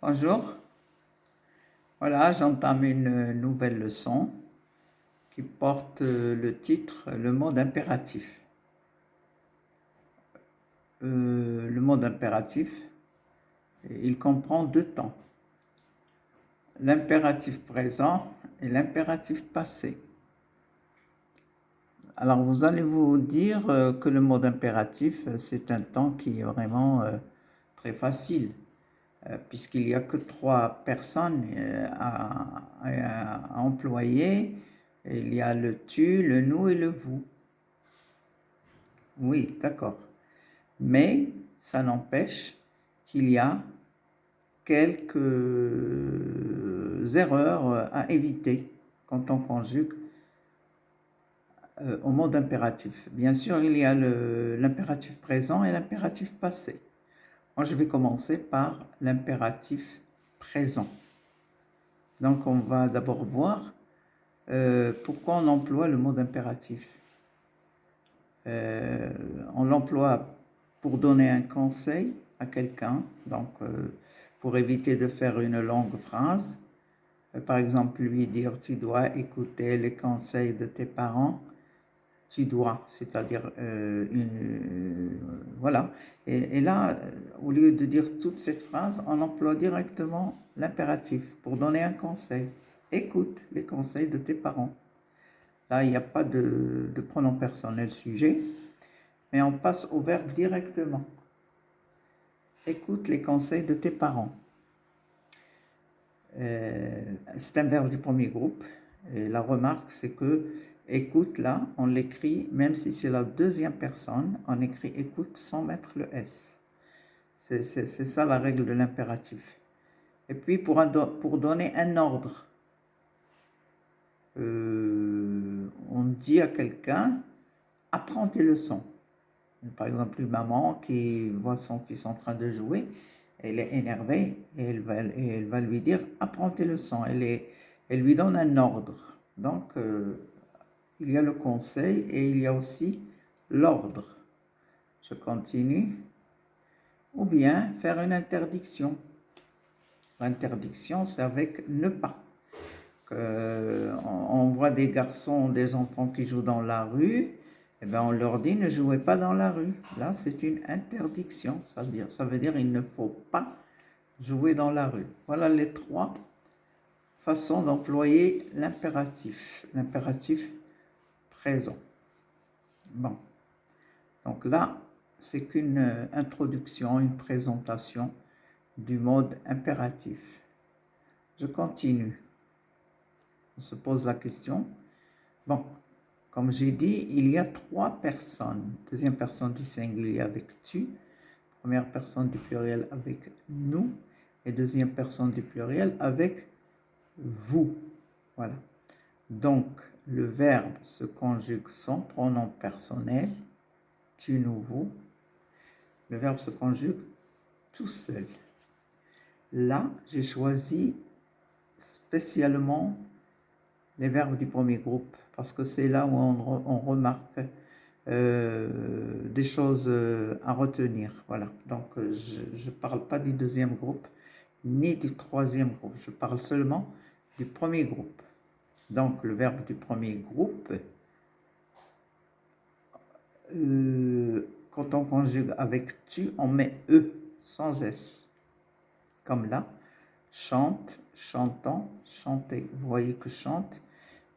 Bonjour, voilà, j'entame une nouvelle leçon qui porte le titre Le mode impératif. Le mode impératif, il comprend deux temps, l'impératif présent et l'impératif passé. Alors vous allez vous dire que le mode impératif, c'est un temps qui est vraiment très facile, puisqu'il n'y a que trois personnes à employer. Il y a le tu, le nous et le vous. Oui, d'accord. Mais ça n'empêche qu'il y a quelques erreurs à éviter quand on conjugue au mode impératif. Bien sûr, il y a l'impératif présent et l'impératif passé. Moi, je vais commencer par l'impératif présent. Donc, on va d'abord voir pourquoi on emploie le mode impératif. On l'emploie pour donner un conseil à quelqu'un, donc pour éviter de faire une longue phrase. Par exemple, lui dire tu dois écouter les conseils de tes parents. Tu dois, c'est-à-dire voilà. Et là, au lieu de dire toute cette phrase, on emploie directement l'impératif pour donner un conseil. Écoute les conseils de tes parents. Là, il n'y a pas de pronom personnel sujet, mais on passe au verbe directement. Écoute les conseils de tes parents. C'est un verbe du premier groupe. Et la remarque, c'est que écoute, là, on l'écrit, même si c'est la deuxième personne, on écrit écoute sans mettre le S. C'est ça la règle de l'impératif. Et puis, pour donner un ordre, on dit à quelqu'un, apprends tes leçons. Par exemple, une maman qui voit son fils en train de jouer, elle est énervée et elle va lui dire apprends tes leçons. Elle lui donne un ordre. Donc, il y a le conseil et il y a aussi l'ordre. Je continue. Ou bien faire une interdiction. L'interdiction, c'est avec ne pas. On voit des garçons, des enfants qui jouent dans la rue. Eh bien, on leur dit ne jouez pas dans la rue. Là, c'est une interdiction. Ça veut dire il ne faut pas jouer dans la rue. Voilà les trois façons d'employer l'impératif présent. Bon, donc là, c'est qu'une introduction, une présentation du mode impératif. Je continue. On se pose la question. Bon, comme j'ai dit, il y a trois personnes. Deuxième personne du singulier avec tu, première personne du pluriel avec nous, et deuxième personne du pluriel avec vous. Voilà. Donc, le verbe se conjugue sans pronom personnel, tu, nous, vous. Le verbe se conjugue tout seul. Là, j'ai choisi spécialement les verbes du premier groupe parce que c'est là où on remarque des choses à retenir. Voilà. Donc, je ne parle pas du deuxième groupe ni du troisième groupe. Je parle seulement du premier groupe. Donc, le verbe du premier groupe, quand on conjugue avec tu, on met E sans S. Comme là, chante, chantant, chanter. Vous voyez que chante,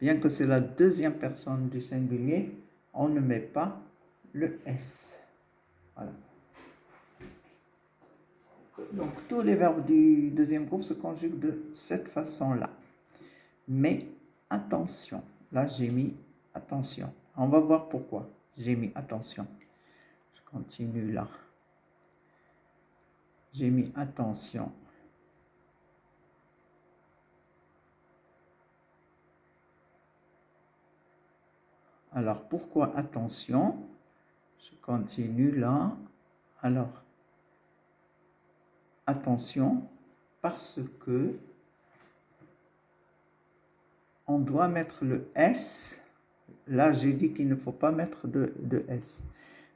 bien que c'est la deuxième personne du singulier, on ne met pas le S. Voilà. Donc, tous les verbes du deuxième groupe se conjuguent de cette façon-là. Mais attention, là j'ai mis attention. On va voir pourquoi j'ai mis attention. Je continue là. J'ai mis attention. Alors, pourquoi attention? Je continue là. Alors, attention, parce que on doit mettre le S. Là, j'ai dit qu'il ne faut pas mettre de S.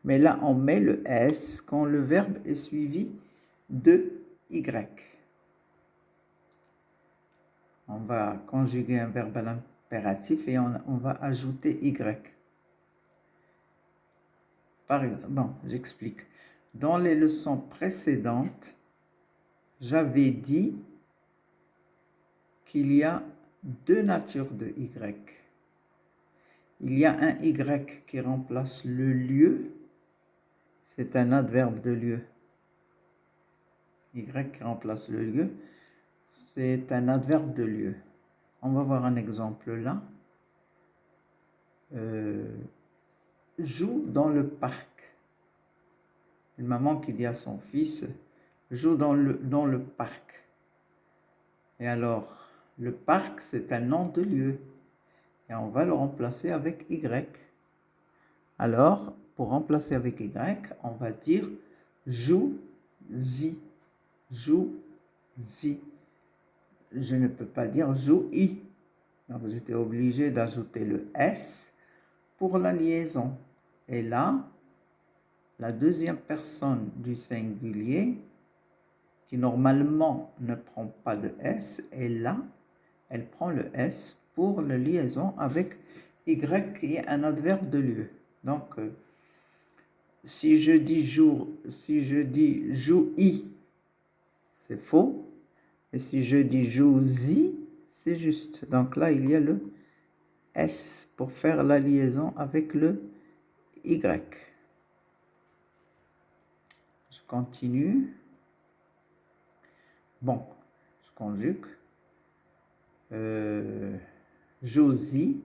Mais là, on met le S quand le verbe est suivi de Y. On va conjuguer un verbe à l'impératif et on va ajouter Y. Par exemple, bon, j'explique. Dans les leçons précédentes, j'avais dit qu'il y a deux natures de Y. Il y a un Y qui remplace le lieu, c'est un adverbe de lieu. Y qui remplace le lieu, c'est un adverbe de lieu. On va voir un exemple là. Joue dans le parc. Une maman qui dit à son fils, joue dans le parc. Et alors, le parc, c'est un nom de lieu. Et on va le remplacer avec Y. Alors, pour remplacer avec Y, on va dire joue-y. Joue-y. Je ne peux pas dire joue-y. Donc, j'étais obligé d'ajouter le S pour la liaison. Et là, la deuxième personne du singulier, qui normalement ne prend pas de S, et là, elle prend le S pour la liaison avec Y qui est un adverbe de lieu. Donc, si je dis joue-y, c'est faux. Et si je dis joue-y, c'est juste. Donc là, il y a le S pour faire la liaison avec le Y. Je continue. Bon, je conjugue. Joue-y,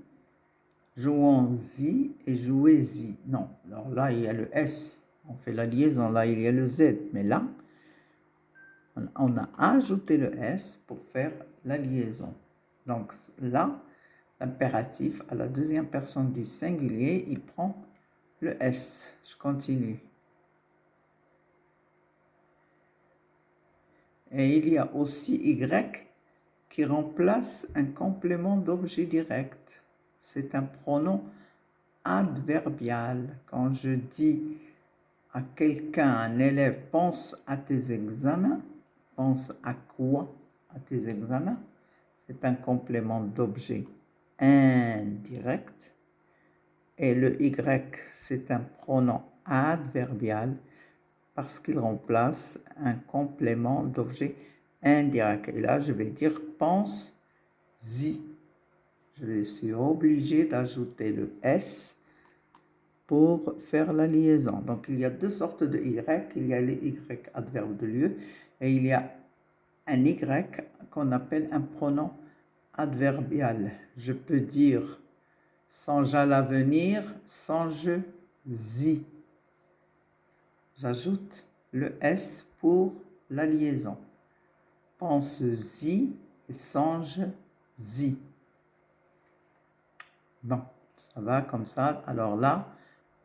jouons-y et jouez-y. Non, alors là, il y a le S. On fait la liaison. Là, il y a le Z. Mais là, on a ajouté le S pour faire la liaison. Donc là, l'impératif à la deuxième personne du singulier, il prend le S. Je continue. Et il y a aussi Y qui remplace un complément d'objet direct. C'est un pronom adverbial. Quand je dis à quelqu'un, un élève, pense à tes examens, pense à quoi à tes examens, c'est un complément d'objet indirect. Et le Y, c'est un pronom adverbial parce qu'il remplace un complément d'objet indirect. Et là, je vais dire pense-y. Je suis obligé d'ajouter le S pour faire la liaison. Donc, il y a deux sortes de Y. Il y a les Y adverbe de lieu et il y a un Y qu'on appelle un pronom adverbial. Je peux dire songe à l'avenir, songe-y. J'ajoute le S pour la liaison. Pense-y et songe-y. Bon, ça va comme ça. Alors là,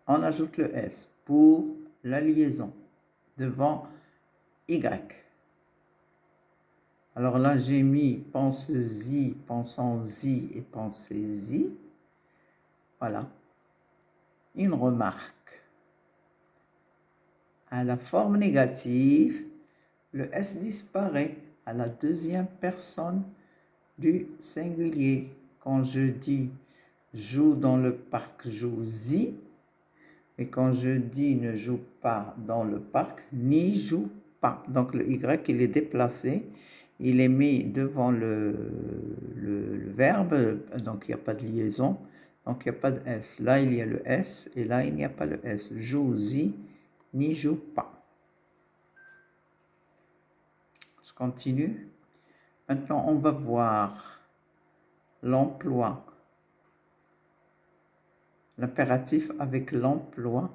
on ajoute le S pour la liaison devant Y. Alors là, j'ai mis pense-y, pensons-y et pensez-y. Voilà. Une remarque. À la forme négative, le S disparaît à la deuxième personne du singulier. Quand je dis joue dans le parc, joue-y. Et quand je dis ne joue pas dans le parc, n'y joue pas. Donc le Y, il est déplacé. Il est mis devant le verbe. Donc il n'y a pas de liaison. Donc il n'y a pas de S. Là, il y a le S. Et là, il n'y a pas le S. Joue-y, n'y joue pas. Je continue. Maintenant, on va voir l'emploi. L'impératif avec l'emploi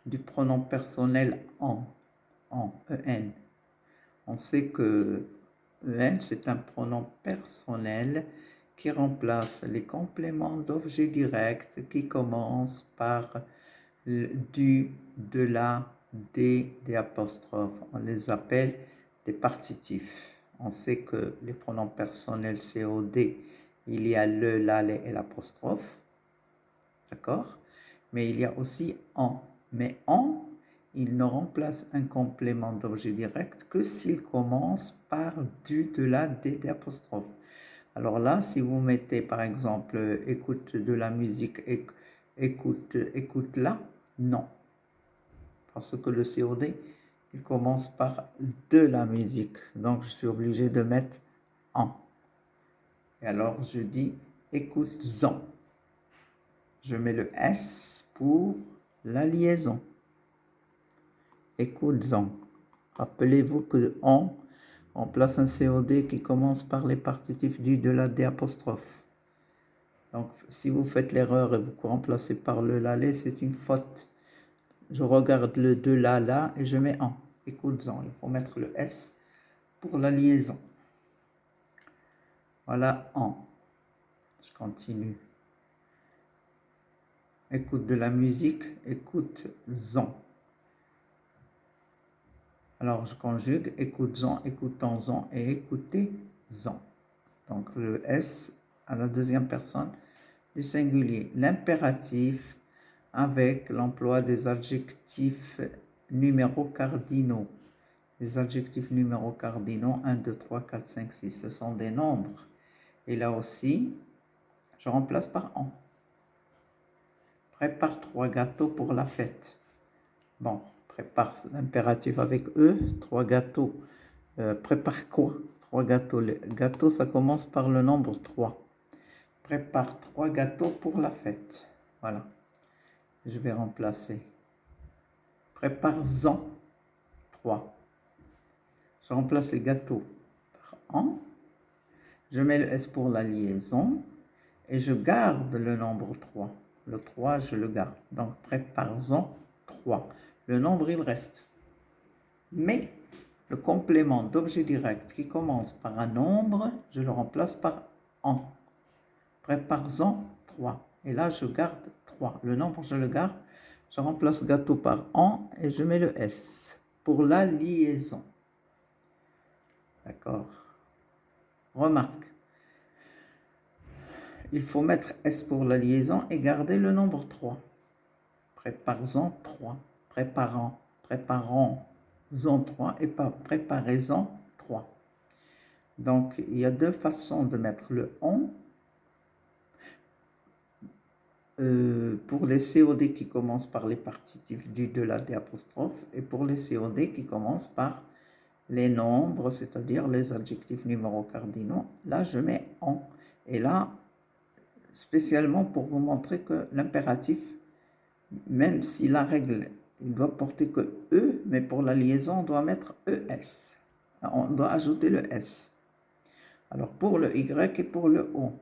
du pronom personnel en, en. On sait que en, c'est un pronom personnel qui remplace les compléments d'objet direct qui commencent par du, de la, des apostrophes. On les appelle des partitifs. On sait que les pronoms personnels COD, il y a le, la, les et l'apostrophe. D'accord? Mais il y a aussi en. Mais en, il ne remplace un complément d'objet direct que s'il commence par du, de la, des apostrophes. Alors là, si vous mettez par exemple écoute de la musique, écoute là, non. Parce que le COD, il commence par de la musique. Donc je suis obligé de mettre en. Et alors je dis écoute-en. Je mets le S pour la liaison. Écoute-en. Rappelez-vous que on place un COD qui commence par les partitifs du, de, la, D apostrophe. Donc, si vous faites l'erreur et vous remplacez par le la, c'est une faute. Je regarde le de la et je mets en. Écoute-en. Il faut mettre le S pour la liaison. Voilà, en. Je continue. Écoute de la musique, écoute-en. Alors, je conjugue écoute-en, écoutons-en et écoutez-en. Donc, le S à la deuxième personne du singulier. L'impératif avec l'emploi des adjectifs numéros cardinaux. Les adjectifs numéros cardinaux 1, 2, 3, 4, 5, 6, ce sont des nombres. Et là aussi, je remplace par en. Prépare 3 gâteaux pour la fête. Bon, prépare l'impératif avec E, 3 gâteaux. Prépare quoi? 3 gâteaux. Le gâteau, ça commence par le nombre 3. Prépare 3 gâteaux pour la fête. Voilà. Je vais remplacer. Prépare-en 3. Je remplace les gâteaux par en. Je mets le S pour la liaison. Et je garde le nombre 3. Le 3, je le garde. Donc, prépare-en 3. Le nombre, il reste. Mais le complément d'objet direct qui commence par un nombre, je le remplace par en. Prépare-en 3. Et là, je garde 3. Le nombre, je le garde. Je remplace gâteau par en et je mets le S pour la liaison. D'accord? Remarque. Il faut mettre S pour la liaison et garder le nombre 3. Prépare-en 3. Préparons-en 3 et pas préparez-en 3. Donc, il y a deux façons de mettre le on. Pour les COD qui commencent par les partitifs du, de, la, D apostrophe et pour les COD qui commencent par les nombres, c'est-à-dire les adjectifs numéros cardinaux. Là, je mets en. Et là, spécialement pour vous montrer que l'impératif, même si la règle, il doit porter que E, mais pour la liaison, on doit mettre ES. On doit ajouter le S. Alors, pour le Y et pour le O.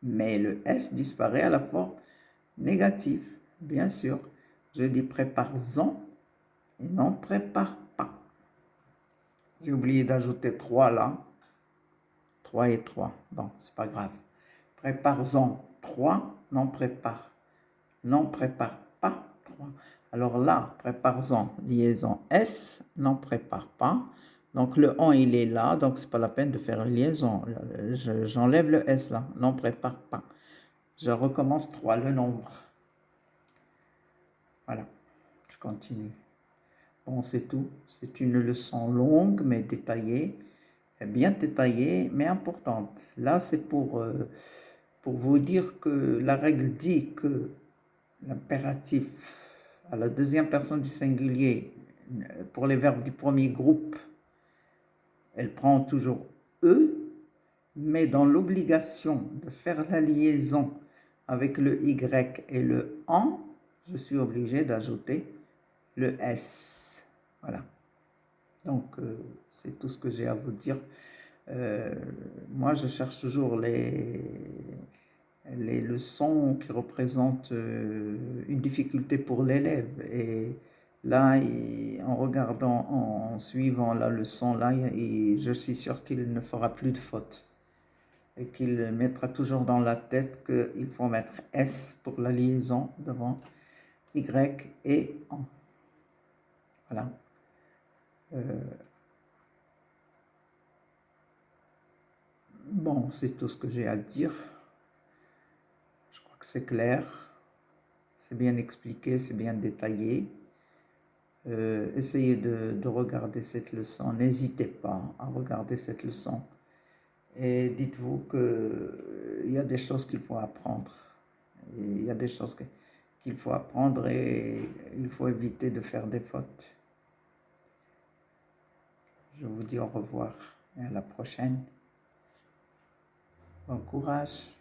Mais le S disparaît à la forme négative, bien sûr. Je dis prépare-en et non prépare pas. J'ai oublié d'ajouter 3 là. 3 et 3. Bon, c'est pas grave. Prépare-en 3, non prépare. Non prépare pas 3. Alors là, prépare-en, liaison S, non prépare pas. Donc le on, il est là, donc c'est pas la peine de faire une liaison. J'enlève le S là, non prépare pas. Je recommence 3, le nombre. Voilà, je continue. Bon, c'est tout. C'est une leçon longue, mais détaillée. Bien détaillée, mais importante. Là, c'est pour vous dire que la règle dit que l'impératif à la deuxième personne du singulier, pour les verbes du premier groupe, elle prend toujours E, mais dans l'obligation de faire la liaison avec le Y et le en, je suis obligé d'ajouter le S. Voilà. Donc, c'est tout ce que j'ai à vous dire. Moi, je cherche toujours les leçons qui représentent une difficulté pour l'élève. Et là, en regardant, en suivant la leçon, là, je suis sûr qu'il ne fera plus de fautes. Et qu'il mettra toujours dans la tête qu'il faut mettre S pour la liaison devant Y et en. Voilà. Bon, c'est tout ce que j'ai à dire. Je crois que c'est clair. C'est bien expliqué, c'est bien détaillé. Essayez de regarder cette leçon. N'hésitez pas à regarder cette leçon. Et dites-vous qu'il y a des choses qu'il faut apprendre. Et il y a des choses qu'il faut apprendre et il faut éviter de faire des fautes. Je vous dis au revoir et à la prochaine. Bon courage.